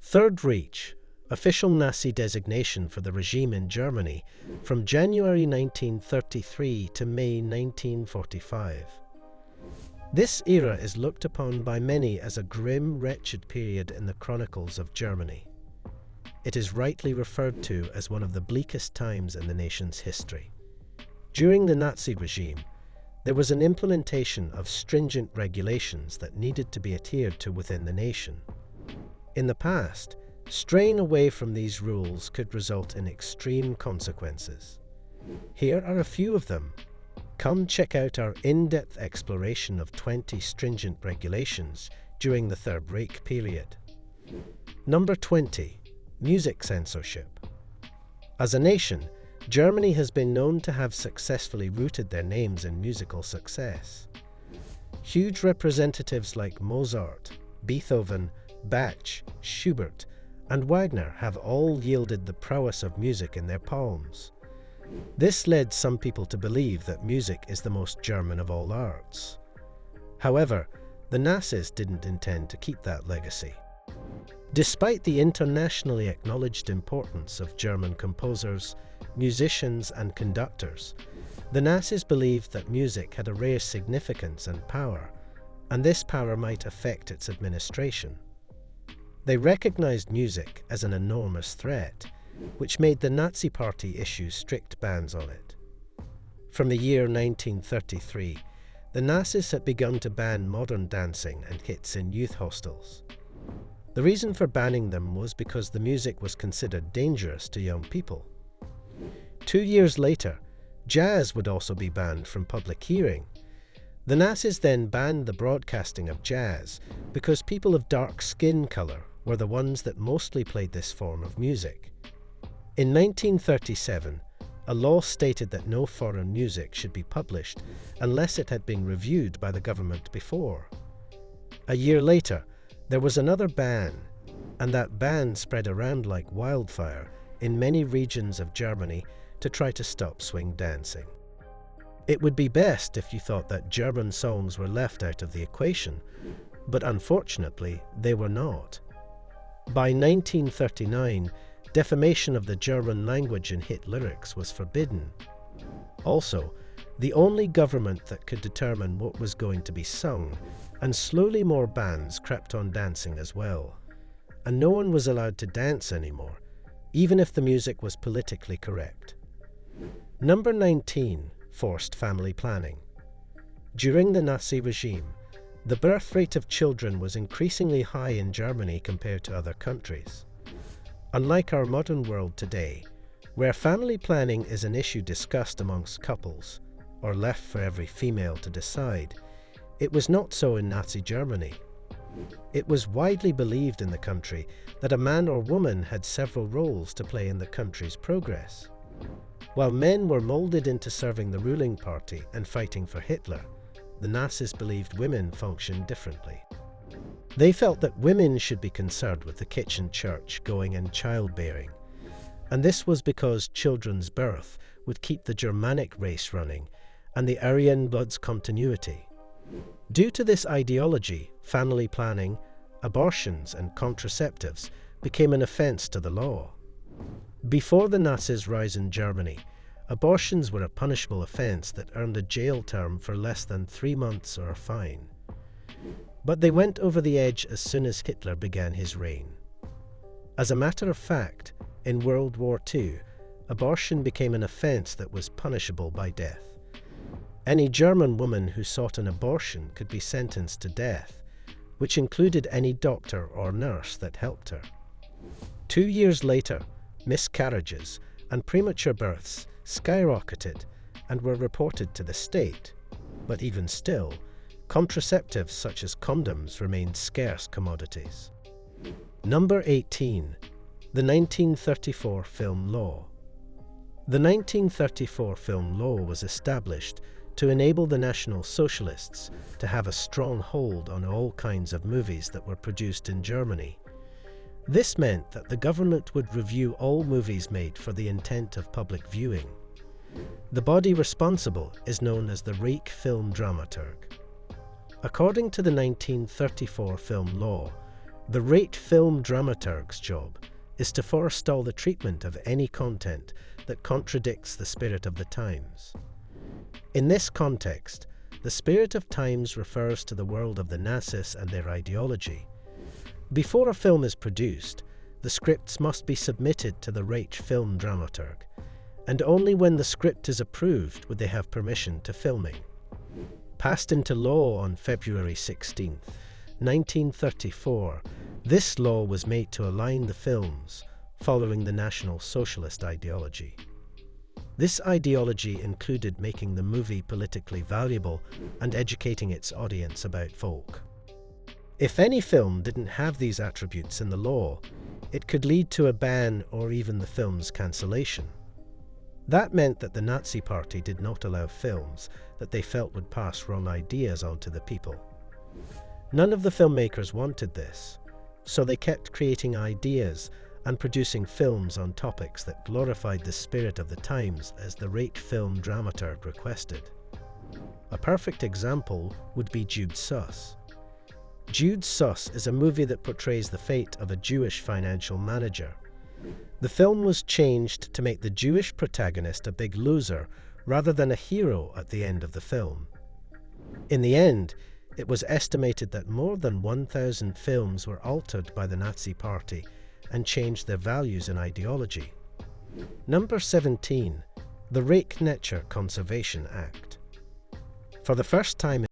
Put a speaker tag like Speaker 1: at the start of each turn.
Speaker 1: Third Reich, official Nazi designation for the regime in Germany from January 1933 to May 1945. This era is looked upon by many as a grim, wretched period in the chronicles of Germany. It is rightly referred to as one of the bleakest times in the nation's history. During the Nazi regime, there was an implementation of stringent regulations that needed to be adhered to within the nation. In the past, straying away from these rules could result in extreme consequences. Here are a few of them. Come check out our in-depth exploration of 20 stringent regulations during the Third Reich period. Number 20. Music censorship. As a nation, Germany has been known to have successfully rooted their names in musical success. Huge representatives like Mozart, Beethoven, Bach, Schubert, and Wagner have all yielded the prowess of music in their palms. This led some people to believe that music is the most German of all arts. However, the Nazis didn't intend to keep that legacy. Despite the internationally acknowledged importance of German composers, musicians, and conductors, the Nazis believed that music had a rare significance and power, and this power might affect its administration. They recognized music as an enormous threat, which made the Nazi Party issue strict bans on it. From the year 1933, the Nazis had begun to ban modern dancing and hits in youth hostels. The reason for banning them was because the music was considered dangerous to young people. 2 years later, jazz would also be banned from public hearing. The Nazis then banned the broadcasting of jazz because people of dark skin color were the ones that mostly played this form of music. In 1937, a law stated that no foreign music should be published unless it had been reviewed by the government before. A year later, there was another ban, and that ban spread around like wildfire in many regions of Germany to try to stop swing dancing. It would be best if you thought that German songs were left out of the equation, but unfortunately they were not. By 1939, defamation of the German language in hit lyrics was forbidden. Also, the only government that could determine what was going to be sung, and slowly more bans crept on dancing as well. And no one was allowed to dance anymore, even if the music was politically correct. Number 19. Forced family planning. During the Nazi regime, the birth rate of children was increasingly high in Germany compared to other countries. Unlike our modern world today, where family planning is an issue discussed amongst couples, or left for every female to decide, it was not so in Nazi Germany. It was widely believed in the country that a man or woman had several roles to play in the country's progress. While men were molded into serving the ruling party and fighting for Hitler, the Nazis believed women functioned differently. They felt that women should be concerned with the kitchen, church, going and childbearing, and this was because children's birth would keep the Germanic race running and the Aryan blood's continuity. Due to this ideology, family planning, abortions and contraceptives became an offense to the law. Before the Nazis' rise in Germany, abortions were a punishable offense that earned a jail term for less than 3 months or a fine. But they went over the edge as soon as Hitler began his reign. As a matter of fact, in World War II, abortion became an offense that was punishable by death. Any German woman who sought an abortion could be sentenced to death, which included any doctor or nurse that helped her. 2 years later, miscarriages and premature births skyrocketed and were reported to the state, but even still, contraceptives such as condoms remained scarce commodities. Number 18. The 1934 Film Law. The 1934 Film Law was established to enable the National Socialists to have a strong hold on all kinds of movies that were produced in Germany. This meant that the government would review all movies made for the intent of public viewing. The body responsible is known as the Reich Film Dramaturg. According to the 1934 Film Law, The rate film dramaturg's job is to forestall the treatment of any content that contradicts the spirit of the times. In this context, the spirit of times refers to the world of the Nazis and their ideology. Before a film is produced, the scripts must be submitted to the rate film dramaturg, and only when the script is approved would they have permission to filming. Passed into law on February 16, 1934, this law was made to align the films following the National Socialist ideology. This ideology included making the movie politically valuable and educating its audience about folk. If any film didn't have these attributes in the law, it could lead to a ban or even the film's cancellation. That meant that the Nazi Party did not allow films that they felt would pass wrong ideas onto the people. None of the filmmakers wanted this, so they kept creating ideas and producing films on topics that glorified the spirit of the times as the rate film dramaturg requested. A perfect example would be Jude Sus. Jude Sus is a movie that portrays the fate of a Jewish financial manager. The film was changed to make the Jewish protagonist a big loser rather than a hero at the end of the film. In the end, it was estimated that more than 1,000 films were altered by the Nazi Party and changed their values and ideology. Number 17. The Reich Conservation Act. For the first time